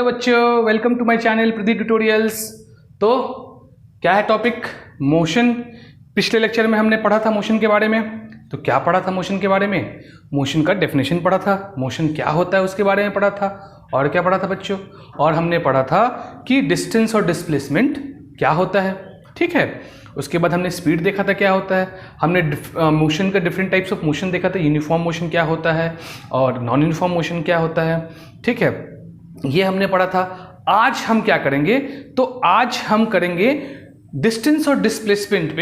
Hello बच्चों, welcome to my channel Pradeep tutorials. तो क्या है टॉपिक? मोशन। पिछले लेक्चर में हमने पढ़ा था मोशन के बारे में। तो क्या पढ़ा था मोशन के बारे में? मोशन का डेफिनेशन पढ़ा था, मोशन क्या होता है उसके बारे में पढ़ा था। और क्या पढ़ा था बच्चों? और हमने पढ़ा था कि डिस्टेंस और डिस्प्लेसमेंट क्या होता है, ठीक है। उसके बाद हमने स्पीड देखा था क्या होता है, हमने मोशन का डिफरेंट टाइप्स ऑफ मोशन देखा था, यूनिफॉर्म मोशन क्या होता है और नॉन यूनिफॉर्म मोशन क्या होता है, ठीक है, ये हमने पढ़ा था। आज हम क्या करेंगे? तो आज हम करेंगे डिस्टेंस और डिस्प्लेसमेंट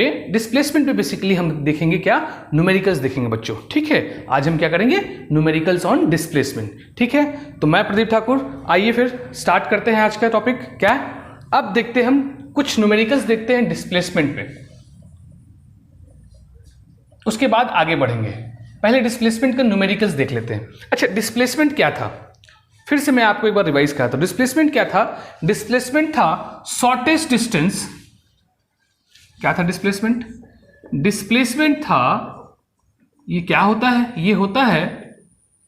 पे बेसिकली हम देखेंगे क्या? न्यूमेरिकल्स देखेंगे बच्चों, ठीक है। आज हम क्या करेंगे? न्यूमेरिकल्स ऑन डिस्प्लेसमेंट, ठीक है। तो मैं प्रदीप ठाकुर, आइए फिर स्टार्ट करते हैं आज का टॉपिक। क्या है? अब देखते हैं हम कुछ न्यूमेरिकल्स देखते हैं डिस्प्लेसमेंट पे, उसके बाद आगे बढ़ेंगे। पहले डिस्प्लेसमेंट का न्यूमेरिकल्स देख लेते हैं। अच्छा, डिस्प्लेसमेंट क्या था? फिर से मैं आपको एक बार रिवाइज करा। तो डिस्प्लेसमेंट क्या था? डिस्प्लेसमेंट था शॉर्टेस्ट डिस्टेंस। क्या था डिस्प्लेसमेंट? डिस्प्लेसमेंट था, ये क्या होता है? ये होता है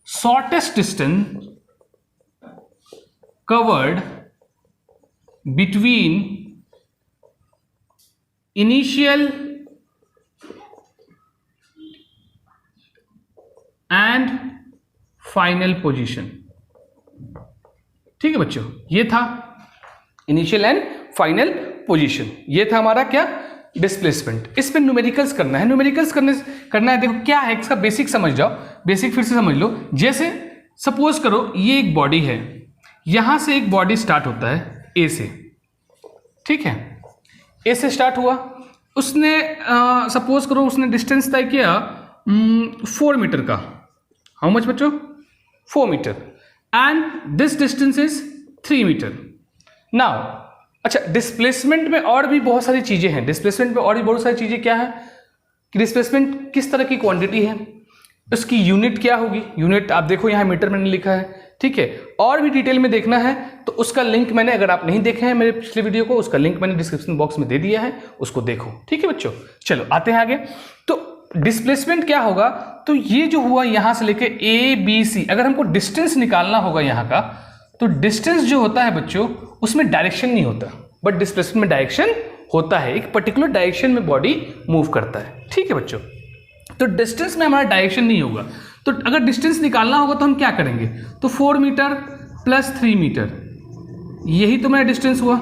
shortest distance covered between initial and final position, ठीक है बच्चों। ये था इनिशियल एंड फाइनल पोजीशन, ये था हमारा क्या? डिस्प्लेसमेंट। इसमें न्यूमेरिकल्स करना है। न्यूमेरिकल्स करना है। देखो क्या है, इसका बेसिक समझ जाओ। बेसिक फिर से समझ लो। जैसे सपोज करो ये एक बॉडी है, यहां से एक बॉडी स्टार्ट होता है ए से, ठीक है। ए से स्टार्ट हुआ, उसने सपोज करो उसने डिस्टेंस तय किया 4 मीटर का। हाउ मच बच्चों? 4 metre. And this distance is 3 metre. Now अच्छा, डिस्प्लेसमेंट में और भी बहुत सारी चीजें हैं। डिस्प्लेसमेंट में और भी बहुत सारी चीजें क्या है कि डिस्प्लेसमेंट किस तरह की क्वांटिटी है, उसकी यूनिट क्या होगी। यूनिट आप देखो यहाँ मीटर में लिखा है, ठीक है। और भी डिटेल में देखना है तो उसका लिंक मैंने, अगर आप नहीं देखे हैं मेरे पिछले वीडियो को, उसका लिंक मैंने डिस्क्रिप्शन बॉक्स में दे दिया है, उसको देखो, ठीक है बच्चों। चलो आते हैं आगे। तो डिस्प्लेसमेंट क्या होगा? तो ये जो हुआ यहां से लेके ए बी सी, अगर हमको डिस्टेंस निकालना होगा यहाँ का, तो डिस्टेंस जो होता है बच्चों उसमें डायरेक्शन नहीं होता, बट डिस्प्लेसमेंट में डायरेक्शन होता है। एक पर्टिकुलर डायरेक्शन में बॉडी मूव करता है, ठीक है बच्चों। तो डिस्टेंस में हमारा डायरेक्शन नहीं होगा। तो अगर डिस्टेंस निकालना होगा तो हम क्या करेंगे? तो 4 मीटर प्लस 3 मीटर, यही तो मेरा डिस्टेंस हुआ।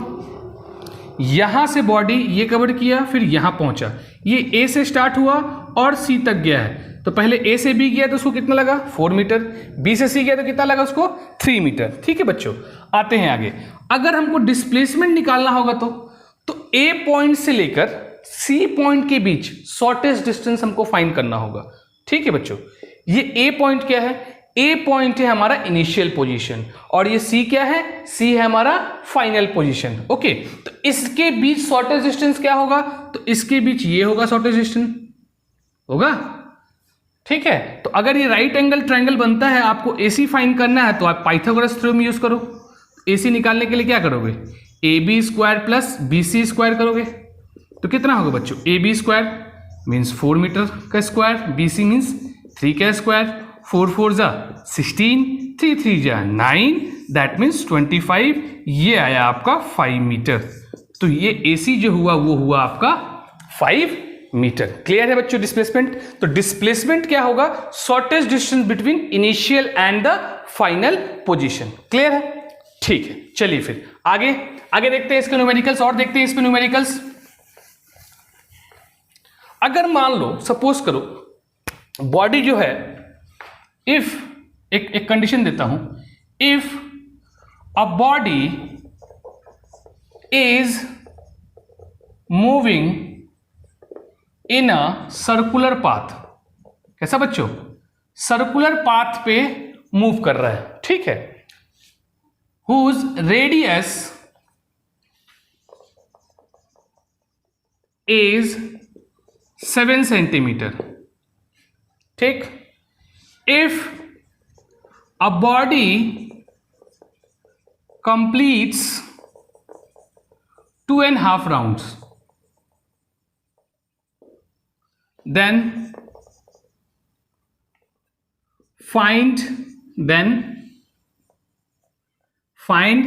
यहां से बॉडी ये कवर किया, फिर यहां पहुंचा, ये ए से स्टार्ट हुआ और सी तक गया है। तो पहले ए से बी गया तो उसको कितना लगा? 4 मीटर। बी से सी गया तो कितना लगा उसको? 3 मीटर, ठीक है बच्चों। आते हैं आगे। अगर हमको डिस्प्लेसमेंट निकालना होगा तो ए पॉइंट से लेकर सी पॉइंट के बीच शॉर्टेस्ट डिस्टेंस हमको फाइंड करना होगा, ठीक है बच्चों। ये ए पॉइंट क्या है? ए पॉइंट है हमारा इनिशियल पोजीशन, और ये सी क्या है? सी है हमारा फाइनल पोजीशन, ओके। तो इसके बीच शॉर्टेस्ट डिस्टेंस क्या होगा? तो इसके बीच ये होगा शॉर्टेस्ट डिस्टेंस, होगा, ठीक है। तो अगर ये राइट एंगल ट्रायंगल बनता है, आपको एसी फाइंड करना है तो आप पाइथागोरस थ्योरम यूज करो। एसी निकालने के लिए क्या करोगे? A B square plus B C square करोगे, तो कितना होगा बच्चों? A B square means 4 metre का स्क्वायर, बी सी मीन्स 3 का स्क्वायर, 4 4 जा 16, 3 3 जा 9, दैट मीन्स 25। ये आया आपका 5 मीटर। तो ये ए सी जो हुआ वो हुआ आपका 5 मीटर। क्लियर है बच्चों डिस्प्लेसमेंट? तो डिस्प्लेसमेंट क्या होगा? Shortest distance between initial and the final position. Clear है? ठीक है, चलिए फिर आगे देखते हैं इसके न्यूमेरिकल्स, और देखते हैं इसमें न्यूमेरिकल्स। अगर मान लो सपोज करो बॉडी जो है, इफ एक कंडीशन देता हूं, if a body is moving in a circular path. कैसा बच्चों? सर्कुलर पाथ पे मूव कर रहा है, ठीक है। हुज रेडियस इज 7 सेंटीमीटर, ठीक। If a body completes 2.5 rounds, then find find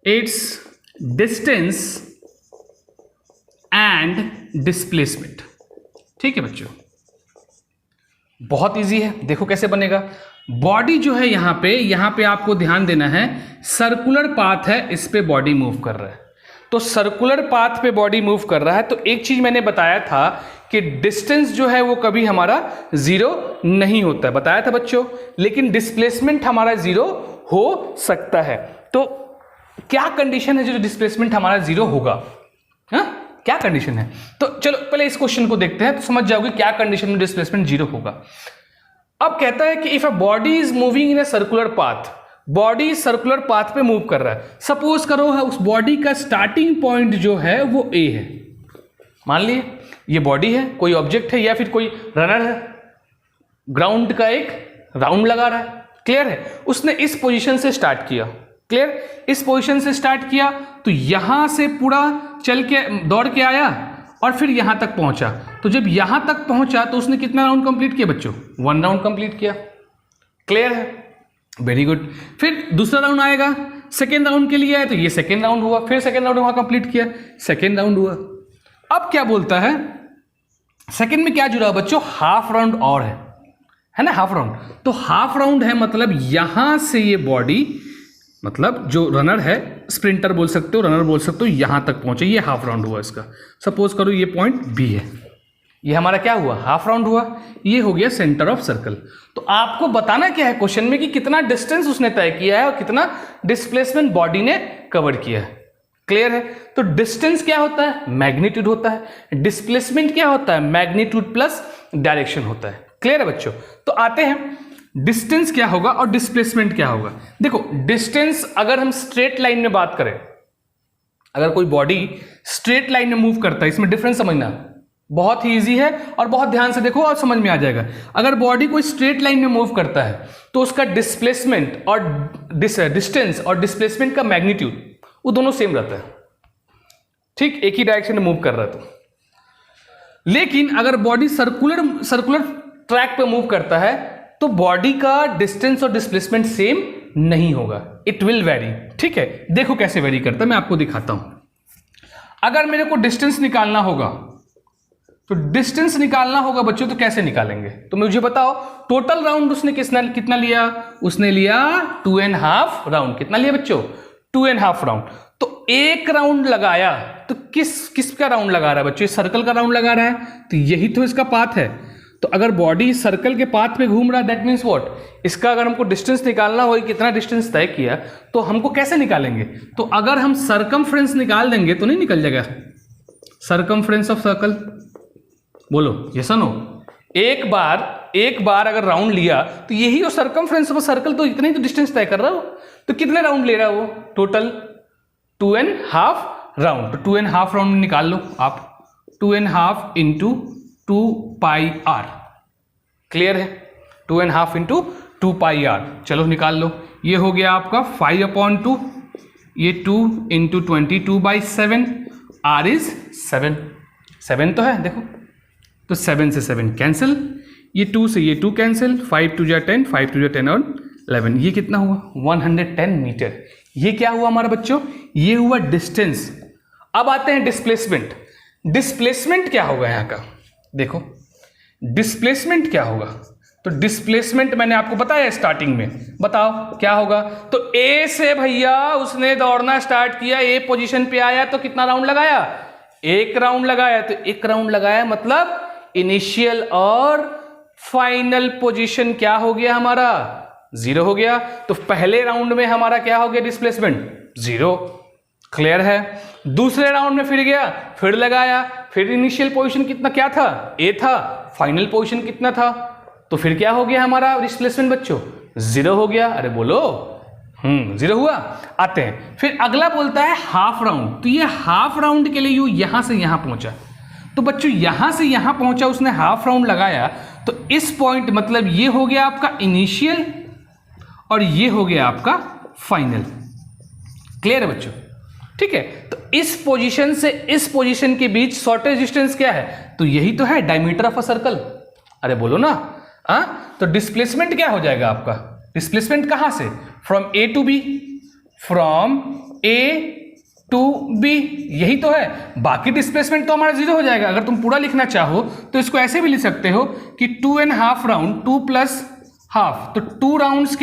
its distance and displacement. ठीक है बच्चों, बहुत इजी है। देखो कैसे बनेगा। बॉडी जो है यहां पे आपको ध्यान देना है, सर्कुलर पाथ है, इस पे बॉडी मूव कर रहा है। तो सर्कुलर पाथ पे बॉडी मूव कर रहा है, तो एक चीज मैंने बताया था कि डिस्टेंस जो है वो कभी हमारा जीरो नहीं होता है, बताया था बच्चों, लेकिन डिस्प्लेसमेंट हमारा जीरो हो सकता है। तो क्या कंडीशन है जो डिस्प्लेसमेंट हमारा जीरो होगा? हाँ, क्या कंडीशन है? तो चलो पहले इस क्वेश्चन को देखते हैं, तो समझ जाओगे क्या कंडीशन में डिस्प्लेसमेंट जीरो होगा। अब कहता है कि if a body is moving in a circular path, body circular path पे मूव कर रहा है। सपोज करो उस बॉडी का स्टार्टिंग पॉइंट जो है वो ए है। मान लिए ये बॉडी है, कोई ऑब्जेक्ट है या फिर कोई रनर है, ग्राउंड का एक राउंड लगा रहा है। क्लियर है? उसने इस पोजीशन से स्टार्ट किया। क्लियर? इस पोजीशन से स्टार्ट किया तो यहां से पूरा चल के दौड़ के आया और फिर यहां तक पहुंचा। तो जब यहां तक पहुंचा तो उसने कितना राउंड कंप्लीट किया बच्चों? 1 राउंड कंप्लीट किया। क्लियर है? Very good. फिर दूसरा राउंड आएगा, सेकेंड राउंड के लिए आया तो ये सेकेंड राउंड हुआ, फिर सेकेंड राउंड वहां कंप्लीट किया, सेकेंड राउंड हुआ। अब क्या बोलता है, सेकेंड में क्या जुड़ा बच्चों? हाफ राउंड और है ना, हाफ राउंड। तो हाफ राउंड है मतलब यहां से ये बॉडी, मतलब जो रनर है, स्प्रिंटर बोल सकते हो, रनर बोल सकते हो, यहां तक पहुंचे, ये हाफ राउंड हुआ इसका। सपोज करो ये पॉइंट बी है, ये हमारा क्या हुआ? हाफ राउंड हुआ। ये हो गया सेंटर ऑफ सर्कल। तो आपको बताना क्या है क्वेश्चन में कि कितना डिस्टेंस उसने तय किया है और कितना डिस्प्लेसमेंट बॉडी ने कवर किया है। क्लियर है? तो डिस्टेंस क्या होता है? मैग्नीट्यूड होता है। डिस्प्लेसमेंट क्या होता है? मैग्नीट्यूड प्लस डायरेक्शन होता है। क्लियर है बच्चों? तो आते हैं डिस्टेंस क्या होगा और डिस्प्लेसमेंट क्या होगा। देखो डिस्टेंस अगर हम स्ट्रेट लाइन में बात करें, अगर कोई बॉडी स्ट्रेट लाइन में मूव करता है, इसमें डिफरेंस समझना बहुत ही इजी है और बहुत ध्यान से देखो और समझ में आ जाएगा। अगर बॉडी कोई स्ट्रेट लाइन में मूव करता है तो उसका डिस्प्लेसमेंट और डिस्टेंस और डिस्प्लेसमेंट का मैग्नीट्यूड वो दोनों सेम रहता है। ठीक, एक ही डायरेक्शन में मूव कर रहा है तो। लेकिन अगर बॉडी सर्कुलर ट्रैक पे मूव करता है तो बॉडी का डिस्टेंस और डिस्प्लेसमेंट सेम नहीं होगा, इट विल वेरी। ठीक है, देखो कैसे वेरी करता है, मैं आपको दिखाता हूं। अगर मेरे को डिस्टेंस निकालना होगा तो डिस्टेंस निकालना होगा बच्चों, तो कैसे निकालेंगे? तो मुझे बताओ, टोटल राउंड उसने कितना लिया? उसने लिया 2.5 राउंड। कितना लिया बच्चों? 2.5 राउंड। तो एक राउंड लगाया तो किस का राउंड लगा रहा है बच्चों? सर्कल का राउंड लगा रहा है, तो यही तो इसका पाथ है। तो अगर बॉडी सर्कल के पाथ पे घूम रहा है, दैट मीन्स व्हाट? इसका अगर हमको डिस्टेंस निकालना हो, कितना डिस्टेंस तय किया, तो हमको कैसे निकालेंगे? तो अगर हम सरकमफ्रेंस निकाल देंगे तो नहीं निकल जाएगा? सरकमफ्रेंस ऑफ सर्कल, बोलो यस और नो। एक बार अगर राउंड लिया तो यही और सरकमफ्रेंस ऑफ सर्कल, तो इतना ही तो डिस्टेंस तय कर रहा हो। तो कितने राउंड ले रहा है वो? Total 2.5 round. तो 2.5 राउंड निकाल लो आप, 2.5 इंटू 2 पाई आर। क्लियर है? 2.5 इंटू 2 पाई आर। चलो निकाल लो। ये हो गया आपका 5/2, ये 2 इंटू 22/7, आर इज 7 तो है देखो, तो 7 से 7 कैंसिल, ये 2 से ये 2 कैंसिल, 5 2 जा 10, 5 2 जा 10 और 11। ये कितना हुआ? 110 मीटर। ये क्या हुआ हमारा बच्चों? ये हुआ डिस्टेंस। अब आते हैं डिस्प्लेसमेंट। डिस्प्लेसमेंट क्या होगा यहाँ का? देखो डिस्प्लेसमेंट क्या होगा? तो डिस्प्लेसमेंट मैंने आपको बताया स्टार्टिंग में, बताओ क्या होगा? तो ए से भैया उसने दौड़ना स्टार्ट किया, ए पोजीशन पे आया तो कितना राउंड लगाया? एक राउंड लगाया। तो एक राउंड लगाया मतलब इनिशियल और फाइनल पोजीशन क्या हो गया हमारा? 0 हो गया। तो पहले राउंड में हमारा क्या हो गया? डिस्प्लेसमेंट 0। क्लियर है? दूसरे राउंड में फिर गया, फिर लगाया, फिर इनिशियल पोजीशन कितना क्या था? ए था। फाइनल पोजीशन कितना था? तो फिर क्या हो गया हमारा डिस्प्लेसमेंट बच्चों? 0 हो गया। अरे बोलो 0 हुआ। आते हैं फिर अगला बोलता है हाफ राउंड। तो ये हाफ राउंड के लिए यू यहां से यहां पहुंचा, तो बच्चों यहां से यहां पहुंचा, उसने हाफ राउंड लगाया, तो इस पॉइंट मतलब ये हो गया आपका इनिशियल और ये हो गया आपका फाइनल। क्लियर है बच्चों? ठीक है, तो इस पोजीशन से इस पोजीशन के बीच शॉर्टेज डिस्टेंस क्या है? तो यही तो है डायमीटर ऑफ अ सर्कल। अरे बोलो ना। तो डिस्प्लेसमेंट क्या हो जाएगा आपका? डिस्प्लेसमेंट कहां से? From A to B, from A to B, यही तो है। बाकी डिस्प्लेसमेंट तो हमारा 0 हो जाएगा। अगर तुम पूरा लिखना चाहो तो इसको ऐसे भी लिख सकते हो कि 2.5 राउंड, 2 प्लस हाफ, तो 2 राउंड्स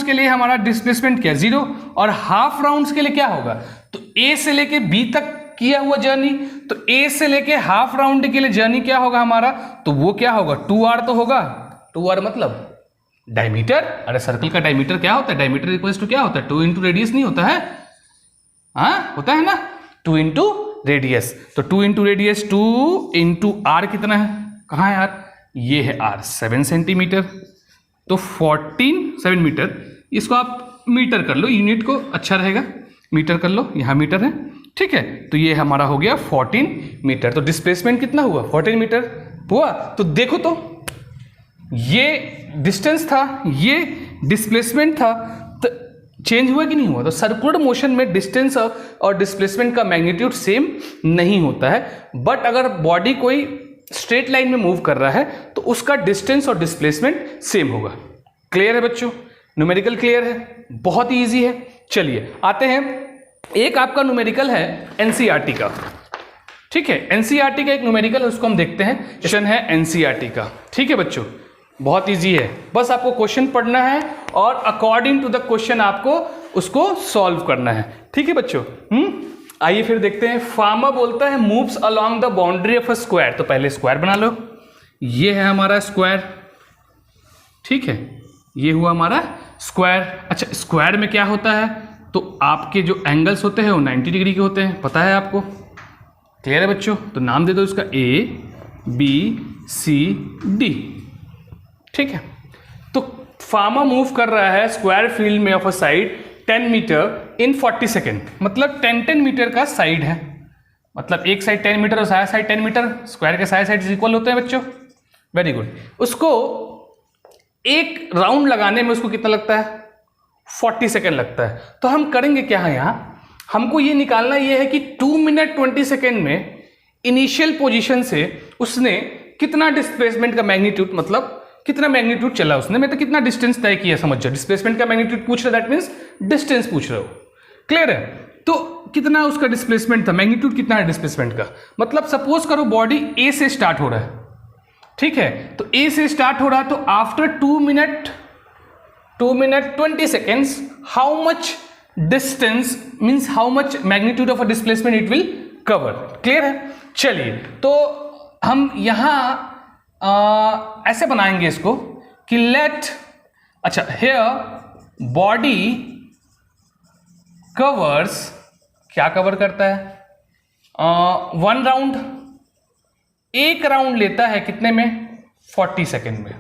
के लिए हमारा डिस्प्लेसमेंट क्या 0, और हाफ राउंड्स के लिए क्या होगा, तो ए से लेके बी तक किया हुआ जर्नी, तो ए से लेके हाफ राउंड के लिए जर्नी क्या होगा हमारा, तो वो क्या होगा 2r तो होगा। 2r मतलब डायमीटर। अरे सर्कल का डायमीटर क्या होता है, डायमीटर इक्वल्स टू क्या होता है 2 इंटू रेडियस नहीं होता है, हाँ होता है ना 2 इंटू रेडियस। तो 2 इंटू रेडियस 2 इंटू आर कितना है, कहाँ है आर, ये है आर 7 सेंटीमीटर, तो 7 मीटर। इसको आप मीटर कर लो, यूनिट को अच्छा रहेगा, मीटर कर लो, यहाँ मीटर है, ठीक है। तो ये हमारा हो गया 14 मीटर। तो डिस्प्लेसमेंट कितना हुआ 14 मीटर हुआ। तो देखो तो ये डिस्टेंस था, ये डिस्प्लेसमेंट था, तो चेंज हुआ कि नहीं हुआ। तो सर्कुलर मोशन में डिस्टेंस और डिस्प्लेसमेंट का मैग्नीट्यूड सेम नहीं होता है, बट अगर बॉडी कोई स्ट्रेट लाइन में मूव कर रहा है तो उसका डिस्टेंस और डिस्प्लेसमेंट सेम होगा। क्लियर है बच्चों, न्यूमेरिकल क्लियर है, बहुत ही ईजी है। चलिए आते हैं, एक आपका न्यूमेरिकल है एनसीईआरटी का, ठीक है, एनसीईआरटी का एक न्यूमेरिकल है, उसको हम देखते हैं। क्वेश्चन है एनसीईआरटी का, ठीक है बच्चों, बहुत इजी है, बस आपको क्वेश्चन पढ़ना है और अकॉर्डिंग टू द क्वेश्चन आपको उसको सॉल्व करना है, ठीक है बच्चों। आइए फिर देखते हैं। फार्मर बोलता है moves along the boundary of a square, तो पहले स्क्वायर बना लो, ये है हमारा स्क्वायर, ठीक है, ये हुआ हमारा स्क्वायर। अच्छा स्क्वायर में क्या होता है, तो आपके जो एंगल्स होते हैं वो 90 डिग्री के होते हैं, पता है आपको, क्लियर है बच्चों। तो नाम दे दो इसका A B C D, ठीक है। तो फार्मर मूव कर रहा है स्क्वायर फील्ड में of a side 10 metre in 40 second, मतलब 10 मीटर का साइड है, मतलब एक साइड 10 मीटर और साइड 10 मीटर, स्क्वायर के साइड इक्वल होते हैं बच्चों, वेरी गुड। उसको एक राउंड लगाने में उसको कितना लगता है 40 सेकेंड लगता है। तो हम करेंगे क्या है, यहाँ हमको ये निकालना ये है कि 2 मिनट 20 सेकेंड में इनिशियल पोजीशन से उसने कितना डिस्प्लेसमेंट का मैग्नीट्यूड, मतलब कितना मैग्नीट्यूड चला उसने, मैं तो कितना डिस्टेंस तय किया, समझ जाओ। डिस्प्लेसमेंट का मैग्नीट्यूड पूछ रहे, दैट मींस डिस्टेंस पूछ रहे हो, क्लियर है। तो कितना उसका डिस्प्लेसमेंट था, मैग्नीट्यूड कितना है डिस्प्लेसमेंट का, मतलब सपोज करो बॉडी ए से स्टार्ट हो रहा है, ठीक है, तो ए से स्टार्ट हो रहा है, तो after 2 minute 20 seconds how much distance means how much magnitude of a displacement it will cover, clear है। चलिए तो हम यहाँ ऐसे बनाएंगे इसको कि लेट, अच्छा हेयर बॉडी कवर्स, क्या कवर करता है 1 राउंड, एक राउंड लेता है कितने में 40 सेकेंड में,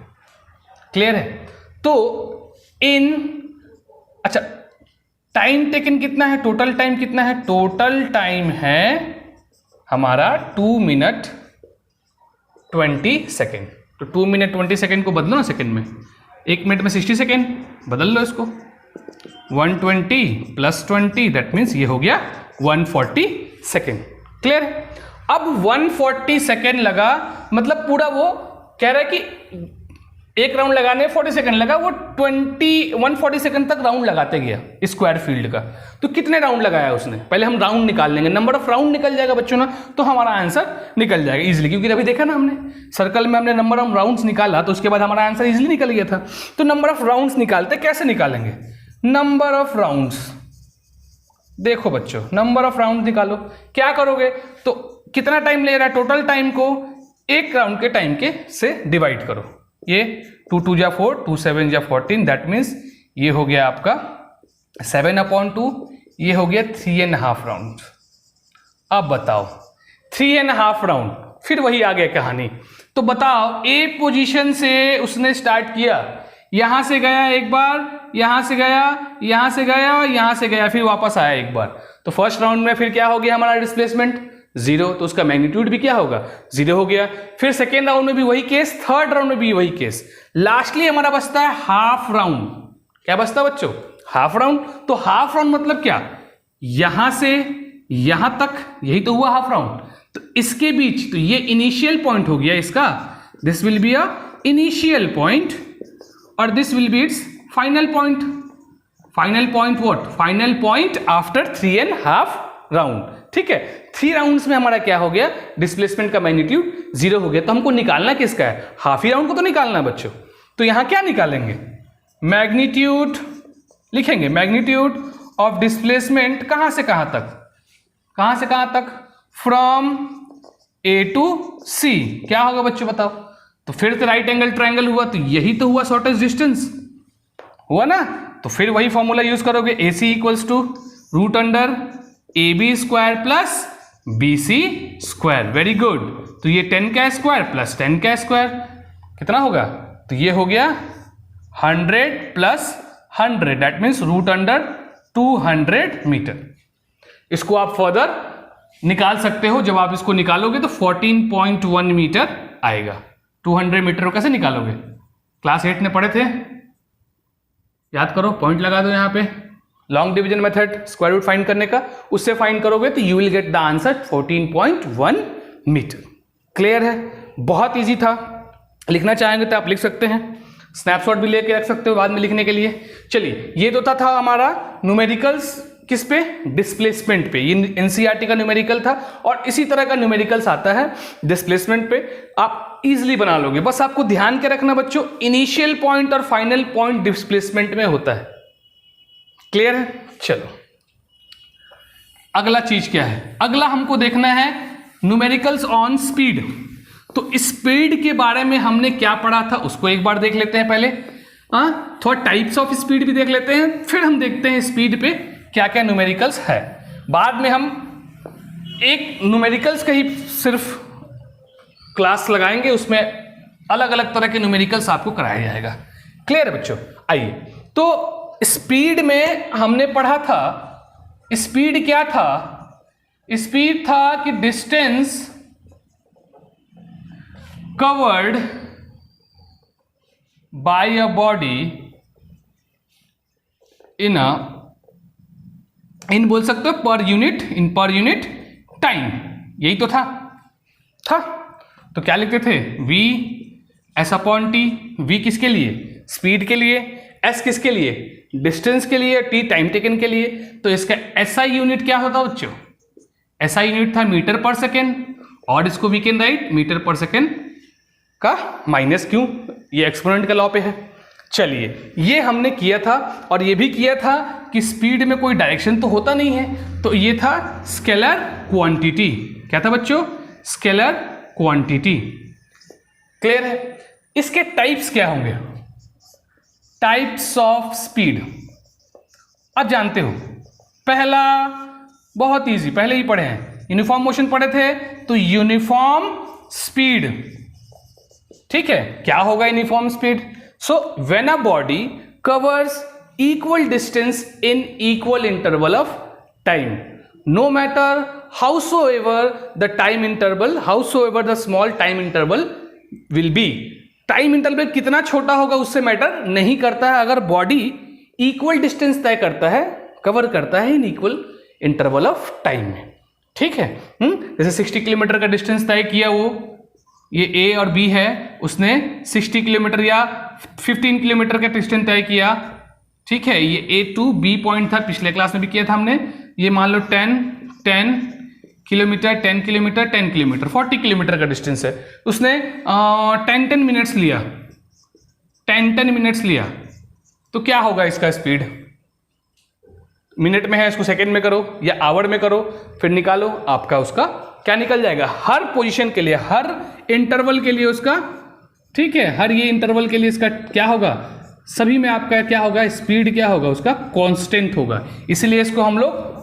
क्लियर है। तो इन, अच्छा टाइम टेकन कितना है, टोटल टाइम कितना है, टोटल टाइम है हमारा 2 मिनट 20 सेकेंड। तो 2 मिनट 20 सेकेंड को बदलो ना सेकेंड में, 1 मिनट में 60 सेकेंड, बदल लो इसको, 120 प्लस 20 दैट मीन्स ये हो गया 140 सेकेंड, क्लियर। अब 140 सेकेंड लगा, मतलब पूरा वो कह रहा है कि एक राउंड लगाने 40 सेकंड लगा, वो 140 सेकंड तक राउंड लगाते गया स्क्वायर फील्ड का। तो कितने राउंड लगाया उसने, पहले हम राउंड निकाल लेंगे, नंबर ऑफ राउंड निकल जाएगा बच्चों ना, तो हमारा आंसर निकल जाएगा इजीली, क्योंकि अभी देखा ना हमने सर्कल में हमने नंबर ऑफ राउंड्स निकाला, तो उसके बाद हमारा आंसर इजीली निकल गया था। तो नंबर ऑफ राउंड्स निकालते, कैसे निकालेंगे, नंबर ऑफ राउंड्स, देखो बच्चों नंबर ऑफ राउंड निकालो, क्या करोगे, तो कितना टाइम ले रहा है, टोटल टाइम को एक राउंड के टाइम के से डिवाइड करो, ये 2 2 जा 4, 2 7 जा 14, दैट मीन्स ये हो गया आपका 7/2, ये हो गया 3.5 राउंड। अब बताओ 3.5 राउंड, फिर वही आ गया कहानी। तो बताओ ए पोजीशन से उसने स्टार्ट किया, यहां से गया एक बार, यहां से गया, यहां से गया, यहां से गया, फिर वापस आया एक बार। तो फर्स्ट राउंड में फिर क्या हो गया हमारा डिस्प्लेसमेंट 0, तो उसका मैग्नीट्यूड भी क्या होगा 0 हो गया। फिर सेकेंड राउंड में भी वही केस, थर्ड राउंड में भी वही केस, लास्टली हमारा बचता है हाफ राउंड। क्या बचता है बच्चों, हाफ राउंड। तो हाफ राउंड मतलब क्या, यहां से यहां तक, यही तो हुआ हाफ राउंड। तो इसके बीच, तो ये इनिशियल पॉइंट हो गया इसका, this will be a initial point और this will be its final point what, final point after 3.5 round. ठीक है, 3 राउंड्स में हमारा क्या हो गया, डिस्प्लेसमेंट का मैग्नीट्यूड 0 हो गया। तो हमको निकालना किसका है, हाफ ही राउंड को तो निकालना है बच्चों। तो यहां क्या निकालेंगे, मैग्नीट्यूड लिखेंगे, मैग्नीट्यूड ऑफ डिस्प्लेसमेंट कहां से कहां तक, फ्रॉम ए टू सी। क्या होगा बच्चों बताओ, तो फिर से राइट एंगल ट्रायंगल हुआ, तो यही तो हुआ शॉर्टेस्ट डिस्टेंस हुआ ना। तो फिर वही फॉर्मूला यूज करोगे, A C equals to root under A B square plus B C square. Very good. तो ये 10 का स्क्वायर प्लस 10 का स्क्वायर कितना होगा, तो ये हो गया 100 plus 100, that means root under 200 metre. इसको आप फर्दर निकाल सकते हो, जब आप इसको निकालोगे तो 14.1 मीटर आएगा। 200 मीटर को कैसे निकालोगे, क्लास 8 में पढ़े थे, याद करो, पॉइंट लगा दो यहाँ पे, long division method square root find करने का, उससे फाइंड करोगे तो you will get the answer 14.1 metre. Clear है, बहुत इजी था। लिखना चाहेंगे तो आप लिख सकते हैं, स्नैपशॉट भी लेके रख सकते हो बाद में लिखने के लिए। चलिए, ये तो था हमारा न्यूमेरिकल्स, किस पे, डिस्प्लेसमेंट पे। ये एनसीईआरटी का न्यूमेरिकल था, और इसी तरह का न्यूमेरिकल्स आता है डिस्प्लेसमेंट पे, आप इजीली बना लोगे। बस आपको ध्यान के रखना बच्चों, इनिशियल पॉइंट और फाइनल पॉइंट डिस्प्लेसमेंट में होता है। क्लियर है, चलो अगला चीज क्या है, अगला हमको देखना है न्यूमेरिकल्स ऑन स्पीड। तो स्पीड के बारे में हमने क्या पढ़ा था उसको एक बार देख लेते हैं पहले, थोड़ा टाइप्स ऑफ स्पीड भी देख लेते हैं, फिर हम देखते हैं स्पीड पे क्या क्या न्यूमेरिकल्स है। बाद में हम एक न्यूमेरिकल्स का ही सिर्फ क्लास लगाएंगे, उसमें अलग अलग तरह के न्यूमेरिकल्स आपको कराया जाएगा। क्लियर है बच्चों, आइए। तो स्पीड में हमने पढ़ा था, स्पीड क्या था, स्पीड था कि distance covered by a body in बोल सकते हो पर यूनिट, इन पर यूनिट टाइम, यही तो था। तो क्या लिखते थे, v S upon T, v किसके लिए, स्पीड के लिए, s किसके लिए, डिस्टेंस के लिए, t टाइम टेकन के लिए। तो इसका SI यूनिट क्या होता बच्चों, SI यूनिट था मीटर पर सेकेंड, और इसको we can write metre per second का माइनस क्यू, ये एक्सपोनेंट का लॉ पे है। चलिए, ये हमने किया था, और ये भी किया था कि स्पीड में कोई डायरेक्शन तो होता नहीं है, तो ये था स्केलर क्वांटिटी। क्या था बच्चों, स्केलर क्वांटिटी। क्लियर है, इसके टाइप्स क्या होंगे, टाइप्स ऑफ स्पीड। अब जानते हो, पहला बहुत इजी, पहले ही पढ़े हैं, यूनिफॉर्म मोशन पढ़े थे, तो यूनिफॉर्म स्पीड। ठीक है, क्या होगा uniform speed, so when a body covers equal distance in equal interval of time, no matter howsoever the time interval, howsoever the small time interval will be. Time interval कितना छोटा होगा उससे matter नहीं करता है, अगर बॉडी इक्वल डिस्टेंस तय करता है, कवर करता है इन इक्वल इंटरवल ऑफ टाइम में। ठीक है, जैसे 60 किलोमीटर का डिस्टेंस तय किया, वो ये ए और बी है, उसने 60 किलोमीटर या 15 किलोमीटर का डिस्टेंस तय किया। ठीक है, ये ए टू बी पॉइंट था, पिछले क्लास में भी किया था हमने। ये मान लो 10 किलोमीटर 10 किलोमीटर 10 किलोमीटर 40 किलोमीटर का डिस्टेंस है, उसने 10 मिनट्स लिया, 10 मिनट्स लिया, तो क्या होगा इसका स्पीड, मिनट में है, इसको सेकंड में करो या आवर में करो, फिर निकालो, आपका उसका क्या निकल जाएगा, हर पोजीशन के लिए, हर इंटरवल के लिए उसका। ठीक है, हर ये इंटरवल के लिए इसका क्या होगा, सभी में आपका क्या होगा, स्पीड क्या होगा उसका, कांस्टेंट होगा। इसलिए इसको हम लोग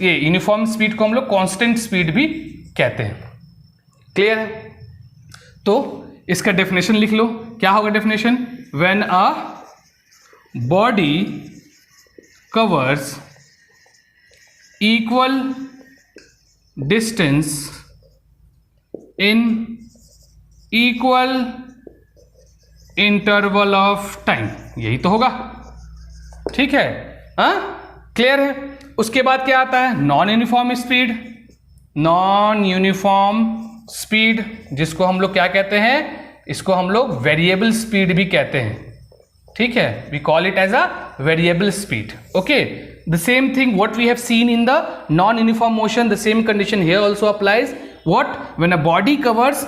ये यूनिफॉर्म स्पीड को हम लोग कांस्टेंट स्पीड भी कहते हैं। क्लियर है, तो इसका डेफिनेशन लिख लो, क्या होगा definition, when a body covers equal distance in equal interval of time, यही तो होगा। ठीक है, क्लियर है। उसके बाद क्या आता है, non uniform speed, non uniform speed, जिसको हम लोग क्या कहते हैं, इसको हम लोग वेरिएबल स्पीड भी कहते हैं। ठीक है, we call it as a variable speed. Okay, the same thing what we have seen in the non uniform motion, the same condition here also applies. What, when a body covers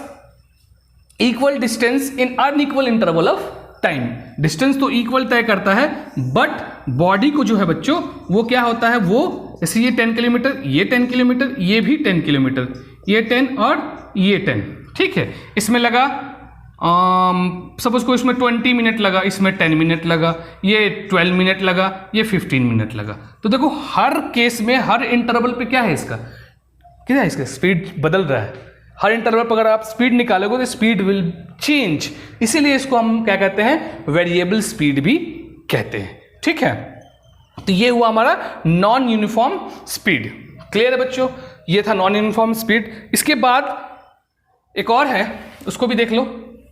equal distance in unequal interval of time. Distance तो equal तय करता है, but body को जो है बच्चों वो क्या होता है, वो जैसे ये 10 किलोमीटर, ये 10 किलोमीटर, ये भी 10 किलोमीटर, ये 10 और ये 10. ठीक है, इसमें लगा सपोज को इसमें 20 मिनट लगा, इसमें 10 मिनट लगा, ये 12 मिनट लगा, ये 15 मिनट लगा. तो देखो हर केस में हर इंटरवल पे क्या है इसका, क्या है इसका स्पीड बदल रहा है. हर इंटरवल पर अगर आप स्पीड निकालोगे तो स्पीड विल चेंज, इसीलिए इसको हम क्या कहते हैं, वेरिएबल स्पीड भी कहते हैं. ठीक है, तो ये हुआ हमारा नॉन यूनिफॉर्म स्पीड. क्लियर है बच्चों, ये था नॉन यूनिफॉर्म स्पीड. इसके बाद एक और है, उसको भी देख लो.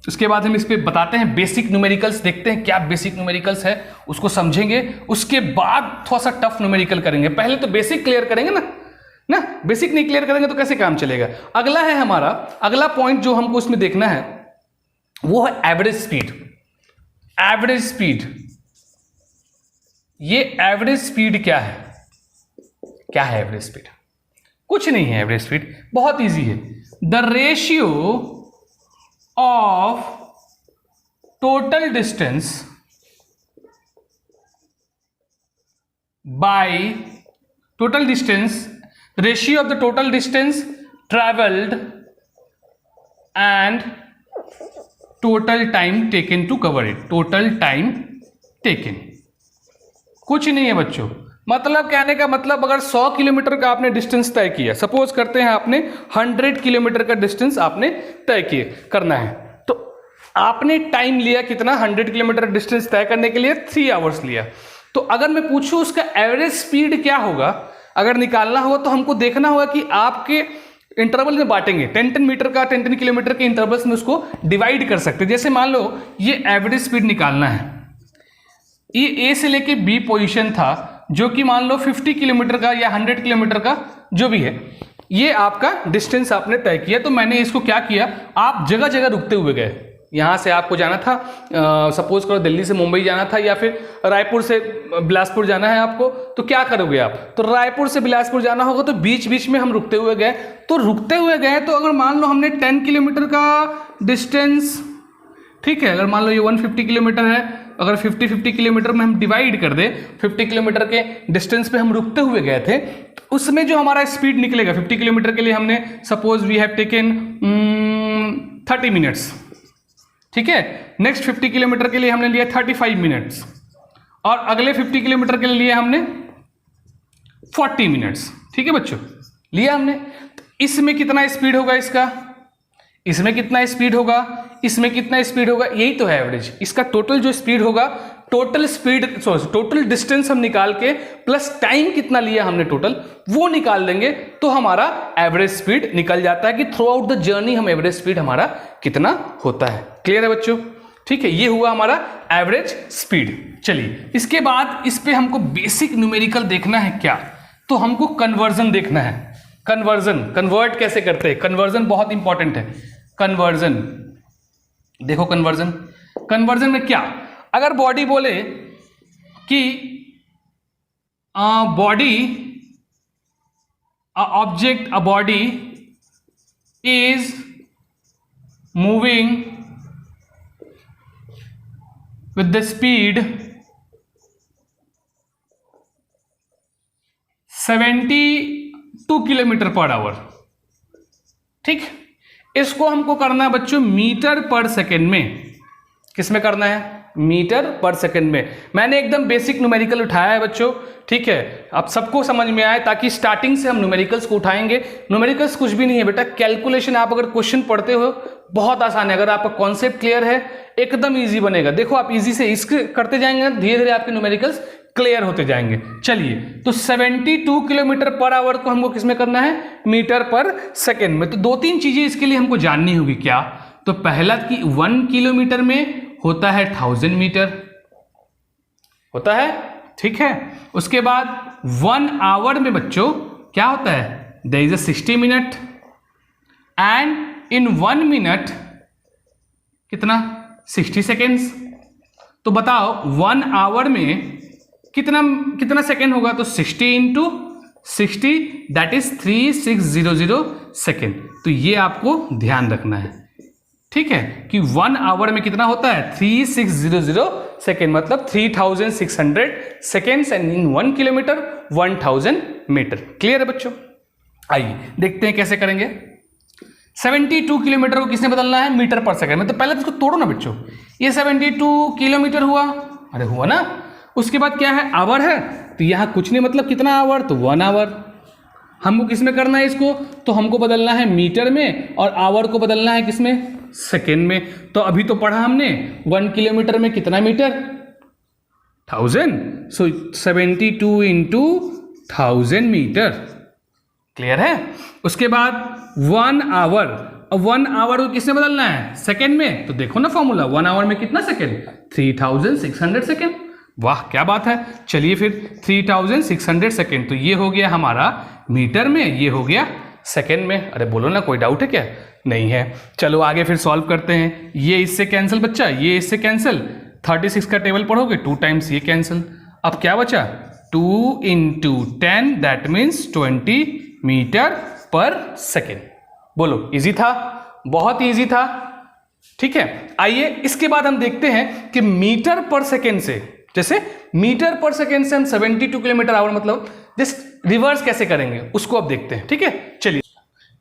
उसके बाद हम इस पे बताते हैं बेसिक न्यूमेरिकल्स, देखते हैं क्या बेसिक न्यूमेरिकल्स है, उसको समझेंगे. उसके बाद थोड़ा सा टफ न्यूमेरिकल करेंगे. पहले तो बेसिक क्लियर करेंगे ना, बेसिक नहीं क्लियर करेंगे तो कैसे काम चलेगा. अगला है हमारा, अगला पॉइंट जो हमको उसमें देखना है वो है एवरेज स्पीड. एवरेज स्पीड, ये एवरेज स्पीड क्या है, क्या है एवरेज स्पीड? कुछ नहीं है एवरेज स्पीड, बहुत इजी है. The ratio of total distance by total distance, ratio of the total distance traveled and total time taken to cover it. total time taken, कुछ नहीं है बच्चों. मतलब कहने का मतलब, अगर 100 किलोमीटर का आपने डिस्टेंस तय किया, सपोज करते हैं आपने 100 किलोमीटर का डिस्टेंस आपने तय किए करना है, तो आपने टाइम लिया कितना, 100 किलोमीटर डिस्टेंस तय करने के लिए 3 आवर्स लिया. तो अगर मैं पूछूं उसका एवरेज स्पीड क्या होगा, अगर निकालना होगा तो हमको देखना होगा कि आपके इंटरवल में बांटेंगे, 10-10 मीटर का 10-10 किलोमीटर के इंटरवल्स में उसको डिवाइड कर सकते हैं. जैसे मान लो ये एवरेज स्पीड निकालना है, ये ए से लेके बी पोजीशन था, जो कि मान लो 50 किलोमीटर का या 100 किलोमीटर का जो भी है, ये आपका डिस्टेंस आपने तय किया. तो मैंने इसको क्या किया, आप जगह जगह रुकते हुए गए. यहाँ से आपको जाना था, सपोज करो दिल्ली से मुंबई जाना था, या फिर रायपुर से बिलासपुर जाना है आपको, तो क्या करोगे आप, तो रायपुर से बिलासपुर जाना होगा तो बीच बीच में हम रुकते हुए गए. तो रुकते हुए गए, तो अगर मान लो हमने 10 किलोमीटर का डिस्टेंस, ठीक है, अगर मान लो ये 150 किलोमीटर है, अगर 50-50 किलोमीटर में हम डिवाइड कर दे, 50 किलोमीटर के डिस्टेंस पे हम रुकते हुए गए थे, उसमें जो हमारा स्पीड निकलेगा 50 किलोमीटर के लिए हमने suppose we have taken 30 minutes. ठीक है, नेक्स्ट 50 किलोमीटर के लिए हमने लिया 35 मिनट्स, और अगले 50 किलोमीटर के लिए हमने 40 मिनट्स. ठीक है बच्चों, लिया हमने. तो इसमें कितना स्पीड होगा इसका, इसमें कितना स्पीड होगा, इसमें कितना स्पीड होगा, यही तो है एवरेज. इसका टोटल जो स्पीड होगा, टोटल स्पीड टोटल डिस्टेंस हम निकाल के प्लस टाइम कितना लिया हमने टोटल, वो निकाल देंगे तो हमारा एवरेज स्पीड निकल जाता है कि थ्रू आउट द जर्नी हम एवरेज स्पीड हमारा कितना होता है. क्लियर है बच्चों? ठीक है, ये हुआ हमारा एवरेज स्पीड. चलिए, इसके बाद इस पे हमको बेसिक न्यूमेरिकल देखना है क्या, तो हमको कन्वर्जन देखना है. कन्वर्जन, कन्वर्ट कैसे करते हैं, कन्वर्जन बहुत इंपॉर्टेंट है. कन्वर्जन देखो, कन्वर्जन, कन्वर्जन में क्या, अगर बॉडी बोले कि body object, a body is moving with the speed 72 kilometre per hour. ठीक, इसको हमको करना है बच्चों मीटर पर सेकेंड में. किस में करना है, मीटर पर सेकेंड में. मैंने एकदम बेसिक न्यूमेरिकल उठाया है बच्चों. ठीक है, अब सबको समझ में आए, ताकि स्टार्टिंग से हम न्यूमेरिकल्स को उठाएंगे. न्यूमेरिकल्स कुछ भी नहीं है बेटा, कैलकुलेशन. आप अगर क्वेश्चन पढ़ते हो बहुत आसान है, अगर आपका कॉन्सेप्ट क्लियर है एकदम इजी बनेगा. देखो आप इजी से इसके करते जाएंगे, धीरे धीरे आपके न्यूमेरिकल्स क्लियर होते जाएंगे. चलिए, तो 72 किलोमीटर पर आवर को हमको किसमें करना है, मीटर पर सेकेंड में. तो 2-3 चीजें इसके लिए हमको जाननी होगी. क्या, तो पहला कि 1 किलोमीटर में होता है 1000 मीटर होता है. ठीक है, उसके बाद 1 आवर में बच्चों क्या होता है, there is a 60 minute, and in 1 minute कितना, 60 सेकेंड्स. तो बताओ 1 आवर में कितना सेकेंड होगा? तो 60 इंटू 60 दैट इज 3600 सेकेंड। तो ये आपको ध्यान रखना है, ठीक है, कि 1 आवर में कितना होता है? 3600 सेकेंड, मतलब 3600 seconds, and in 1 kilometre 1000 metre. Clear है बच्चों? आइए देखते हैं कैसे करेंगे। 72 किलोमीटर को किसने बदलना है? मीटर पर सेकेंड में। तो पहले तो इसको तोड़ो ना बच्चों। ये 72 किलोमीटर हुआ, अरे हुआ ना। उसके बाद क्या है? आवर है, तो यहां कुछ नहीं, मतलब कितना आवर? तो 1 आवर। हमको किसमें करना है इसको? तो हमको बदलना है मीटर में, और आवर को बदलना है किसमें? सेकेंड में। तो अभी तो पढ़ा हमने 1 किलोमीटर में कितना मीटर? 1000। सो 72 इंटू 1000 मीटर। क्लियर है? उसके बाद 1 आवर। अब 1 आवर को किसने बदलना है? सेकेंड में। तो देखो ना फॉर्मूला, 1 आवर में कितना सेकेंड? 3600 सेकेंड। वाह क्या बात है। चलिए फिर 3600 सेकेंड, तो ये हो गया हमारा मीटर में, ये हो गया सेकेंड में। अरे बोलो ना, कोई डाउट है क्या? नहीं है। चलो आगे फिर सॉल्व करते हैं। ये इससे कैंसिल बच्चा, ये इससे कैंसिल। 36 का टेबल पढ़ोगे, 2 टाइम्स ये कैंसिल। अब क्या बचा? 2 into 10 that means 20 metre per second. बोलो इजी था? बहुत इजी था, ठीक है। आइए इसके बाद हम देखते हैं कि मीटर पर सेकेंड से, जैसे मीटर पर सेकेंड से हम 72 किलोमीटर आवर मतलब जस्ट रिवर्स कैसे करेंगे उसको अब देखते हैं, ठीक है। चलिए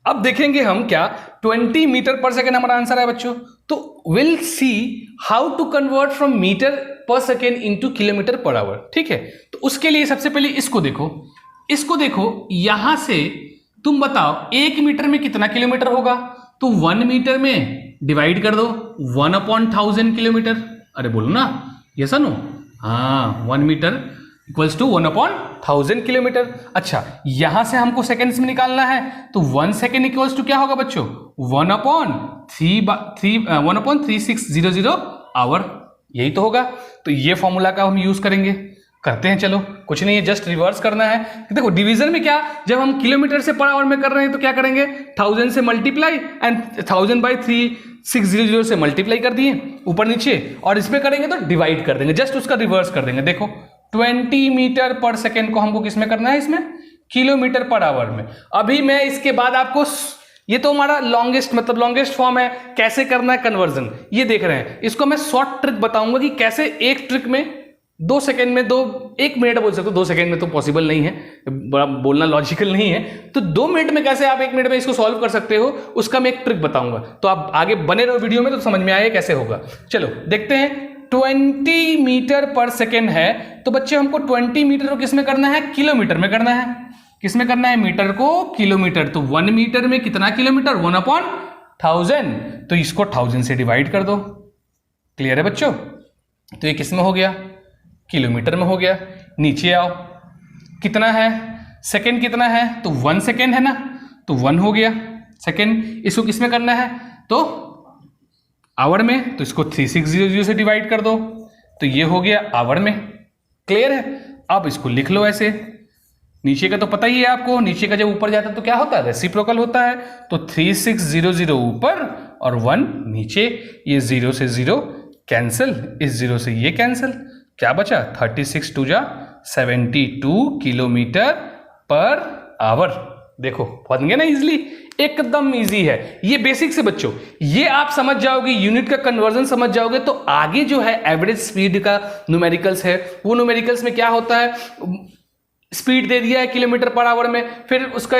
अब देखेंगे हम क्या 20 मीटर पर सेकेंड हमारा आंसर है बच्चों। तो will see how to convert from metre per second into kilometre per hour, ठीक है। तो उसके लिए सबसे पहले इसको देखो, इसको देखो, यहां से तुम बताओ 1 मीटर में कितना किलोमीटर होगा? तो 1 मीटर में डिवाइड कर दो 1/1000 किलोमीटर। अरे बोलो ना, यस नो? हाँ, 1 मीटर इक्वल्स टू 1/1000 किलोमीटर। अच्छा, यहां से हमको सेकेंड्स में निकालना है, तो 1 सेकेंड इक्वल्स टू क्या होगा बच्चों? 1/3600 आवर। यही तो होगा। तो ये फॉर्मूला का हम यूज करेंगे, करते हैं। चलो कुछ नहीं है, जस्ट रिवर्स करना है। देखो डिवीजन में क्या, जब हम किलोमीटर से पर आवर में कर रहे हैं तो क्या करेंगे? 1000 से मल्टीप्लाई एंड 1000/3600 से मल्टीप्लाई कर दिए ऊपर नीचे, और इसमें करेंगे तो डिवाइड कर देंगे, जस्ट उसका रिवर्स कर देंगे। देखो 20 मीटर पर सेकेंड को हमको किसमें करना है? इसमें किलोमीटर पर आवर में। अभी मैं इसके बाद आपको, ये तो हमारा लॉन्गेस्ट मतलब लॉन्गेस्ट फॉर्म है, कैसे करना है कन्वर्जन ये देख रहे हैं। इसको मैं शॉर्ट ट्रिक बताऊंगा कि कैसे एक ट्रिक में 2 सेकेंड में 1 मिनट बोल सकते हो, 2 सेकेंड में तो पॉसिबल नहीं है, बड़ा बोलना लॉजिकल नहीं है। तो 2 मिनट में कैसे आप 1 मिनट में इसको सॉल्व कर सकते हो, उसका मैं एक ट्रिक बताऊंगा। तो आप आगे बने रहो वीडियो में, तो समझ में आए कैसे होगा। चलो देखते हैं। 20 मीटर पर सेकेंड है, तो बच्चे हमको 20 मीटर को किस में करना है? किलोमीटर में करना है। किस में करना है? मीटर को किलोमीटर। तो 1 मीटर में कितना किलोमीटर? 1/1000। तो इसको 1000 से डिवाइड कर दो। क्लियर है बच्चों? तो ये किस में हो गया? किलोमीटर में हो गया। नीचे आओ, कितना है? सेकेंड कितना है? तो 1 सेकेंड है ना, तो 1 हो गया सेकेंड। इसको किस में करना है? तो आवर में, तो इसको 3600 से डिवाइड कर दो, तो ये हो गया आवर में। क्लियर है? अब इसको लिख लो ऐसे। नीचे का तो पता ही है आपको, नीचे का जब ऊपर जाता है तो क्या होता है? रेसिप्रोकल होता है। तो 3600 ऊपर और 1 नीचे, ये 0 से 0 कैंसिल, इस 0 से ये कैंसिल, क्या बचा? 36 2 जा 72 किलोमीटर पर आवर। देखो बन गया ना इजीली, एकदम इजी है। ये बेसिक से बच्चों, ये आप समझ जाओगे, यूनिट का कन्वर्जन समझ जाओगे, तो आगे जो है एवरेज स्पीड का न्यूमेरिकल्स है, वो न्यूमेरिकल्स में क्या होता है? स्पीड दे दिया है किलोमीटर पर आवर में, फिर उसका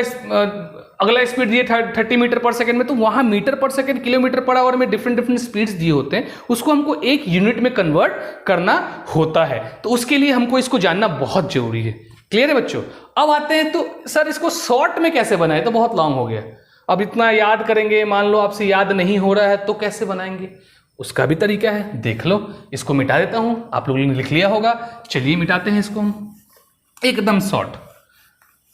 अगला स्पीड दिए 30 मीटर पर सेकंड में, तो वहां मीटर पर सेकंड, किलोमीटर पर आवर में डिफरेंट स्पीड्स दिए होते हैं, उसको हमको एक यूनिट में कन्वर्ट करना होता है। तो उसके लिए हमको इसको जानना बहुत जरूरी है। क्लियर है बच्चों? अब आते हैं, तो सर इसको शॉर्ट में कैसे बनाए? तो बहुत लॉन्ग हो गया, अब इतना याद करेंगे, मान लो आपसे याद नहीं हो रहा है तो कैसे बनाएंगे? उसका भी तरीका है, देख लो। इसको मिटा देता हूं, आप लोगों ने लिख लिया होगा। चलिए मिटाते हैं इसको हम। एकदम शॉर्ट,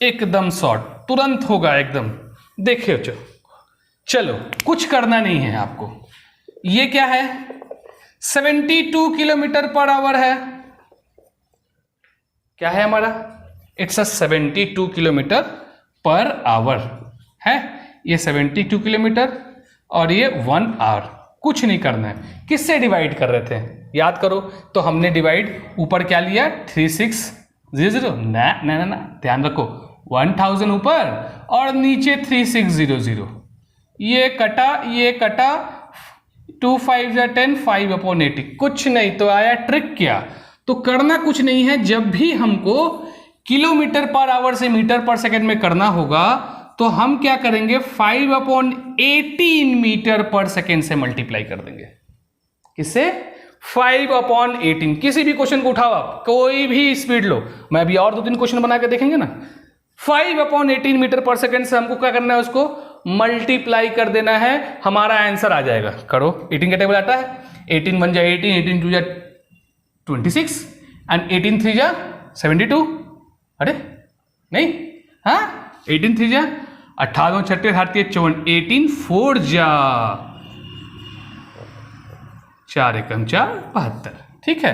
एकदम शॉर्ट, तुरंत होगा एकदम। देखिए चलो कुछ करना नहीं है आपको। ये क्या है? 72 किलोमीटर पर आवर है। क्या है हमारा? It's a 72 kilometre per our है। ये 72 किलोमीटर और ये 1 आवर। कुछ नहीं करना है। किससे डिवाइड कर रहे थे? याद करो। तो हमने डिवाइड ऊपर क्या लिया 3600, ना ध्यान रखो 1000 ऊपर और नीचे 3600, ये कटा 2 5 10, 5/80, कुछ नहीं। तो आया ट्रिक क्या, तो करना कुछ नहीं है, जब भी हमको किलोमीटर पर आवर से मीटर पर सेकंड में करना होगा तो हम क्या करेंगे 5/18 मीटर पर सेकंड से मल्टीप्लाई कर देंगे। किससे? 5/18। किसी भी क्वेश्चन को उठाओ आप, कोई भी स्पीड लो, मैं अभी और 2-3 क्वेश्चन बना के देखेंगे ना। 5/18 मीटर पर सेकंड से हमको क्या करना है, उसको मल्टीप्लाई कर देना है, हमारा आंसर आ जाएगा। करो, 18 का टेबल आता है, 18 1 जा 18, 18 2 जा 26 एंड 18 3 जा 72। अरे नहीं, हाँ 18 3 जा 18 36 38 54, 18 4 जा 4 एकम 4 72। ठीक है,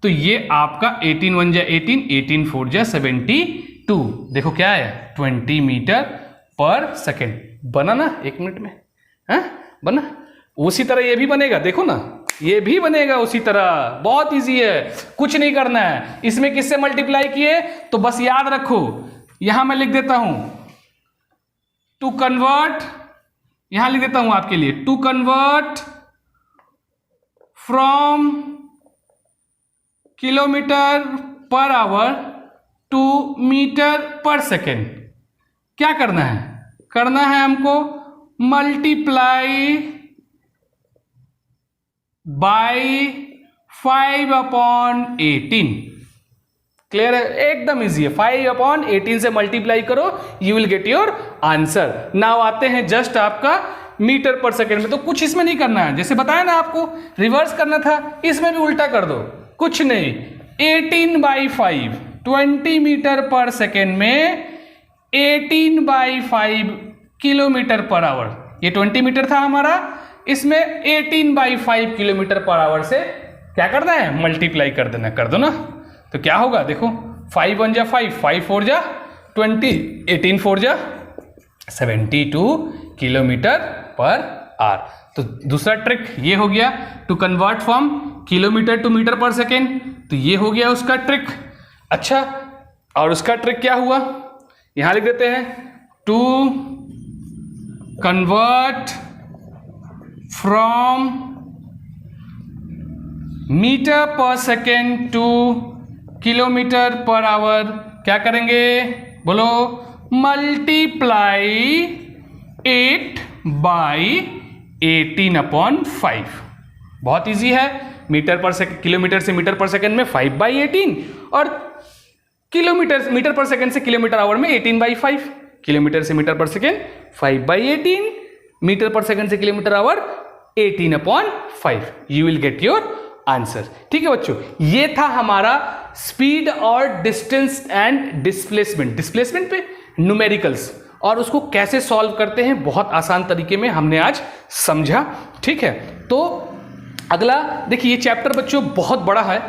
तो ये आपका 18 1 जा 18, 18 4 जा 72। देखो क्या है 20 मीटर पर सेकेंड। बना ना 1 मिनट में, हाँ बना। उसी तरह ये भी बनेगा, देखो ना ये भी बनेगा उसी तरह, बहुत इजी है, कुछ नहीं करना है। इसमें किससे मल्टीप्लाई किए, तो बस याद रखो, यहां मैं लिख देता हूं टू कन्वर्ट, यहां लिख देता हूं आपके लिए, to convert from kilometre per hour to metre per second. क्या करना है, करना है हमको मल्टीप्लाई बाय 5/18। क्लियर है, एकदम इजी है। 5/18 से मल्टीप्लाई करो, you will get your answer. Now आते हैं जस्ट आपका मीटर पर सेकेंड में। तो कुछ इसमें नहीं करना है, जैसे बताया ना आपको रिवर्स करना था, इसमें भी उल्टा कर दो, कुछ नहीं। 18/5 20 मीटर पर सेकेंड में 18/5 किलोमीटर पर आवर, ये 20 मीटर था हमारा, इसमें 18/5 किलोमीटर पर आवर से क्या करना है, मल्टीप्लाई कर देना। कर दो ना, तो क्या होगा देखो, 5 1 जा 5, 5 4 जा 20, 18 4 जा 72 किलोमीटर पर आवर। तो दूसरा ट्रिक ये हो गया, to convert from kilometre to metre per second. तो ये हो गया उसका ट्रिक। अच्छा, और उसका ट्रिक क्या हुआ, यहां लिख देते हैं, to convert from metre per second two kilometre per our. क्या करेंगे बोलो, मल्टीप्लाई 8/18/5। बहुत इजी है, मीटर पर सेकेंड, किलोमीटर से मीटर पर सेकेंड में 5/18 और किलोमीटर मीटर पर सेकेंड से किलोमीटर आवर में 18/5। किलोमीटर से metre per second 5/18, metre per second से kilometre our 18/5। You will get your answer. ठीक है बच्चों, ये था हमारा स्पीड और डिस्टेंस एंड डिस्प्लेसमेंट। डिस्प्लेसमेंट पे न्यूमेरिकल्स और उसको कैसे सॉल्व करते हैं बहुत आसान तरीके में हमने आज समझा। ठीक है, तो अगला देखिए, ये चैप्टर बच्चों बहुत बड़ा है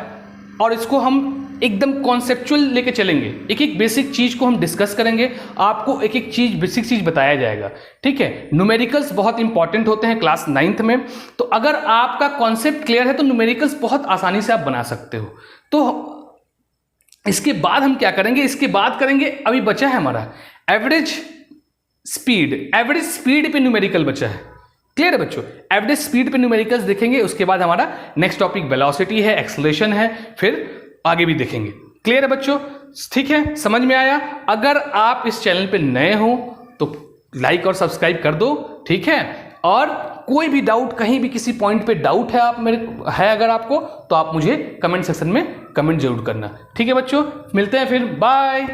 और इसको हम एकदम कॉन्सेप्चुअल लेके चलेंगे। एक एक बेसिक चीज को हम डिस्कस करेंगे, आपको एक एक चीज बेसिक चीज बताया जाएगा। ठीक है, न्यूमेरिकल्स बहुत इंपॉर्टेंट होते हैं क्लास 9th में। तो अगर आपका कॉन्सेप्ट क्लियर है तो न्यूमेरिकल्स बहुत आसानी से आप बना सकते हो। तो इसके बाद हम क्या करेंगे, इसके बाद करेंगे, अभी बचा है हमारा एवरेज स्पीड। एवरेज स्पीड पे न्यूमेरिकल बचा है। क्लियर है बच्चों, एवरेज स्पीड पे न्यूमेरिकल्स देखेंगे। उसके बाद हमारा नेक्स्ट टॉपिक वेलोसिटी है, एक्सेलरेशन है, फिर आगे भी देखेंगे। क्लियर है बच्चों, ठीक है, समझ में आया। अगर आप इस चैनल पे नए हो तो लाइक और सब्सक्राइब कर दो। ठीक है, और कोई भी डाउट, कहीं भी किसी पॉइंट पे डाउट है आप मेरे है अगर आपको, तो आप मुझे कमेंट सेक्शन में कमेंट जरूर करना। ठीक है बच्चों, मिलते हैं फिर, बाय।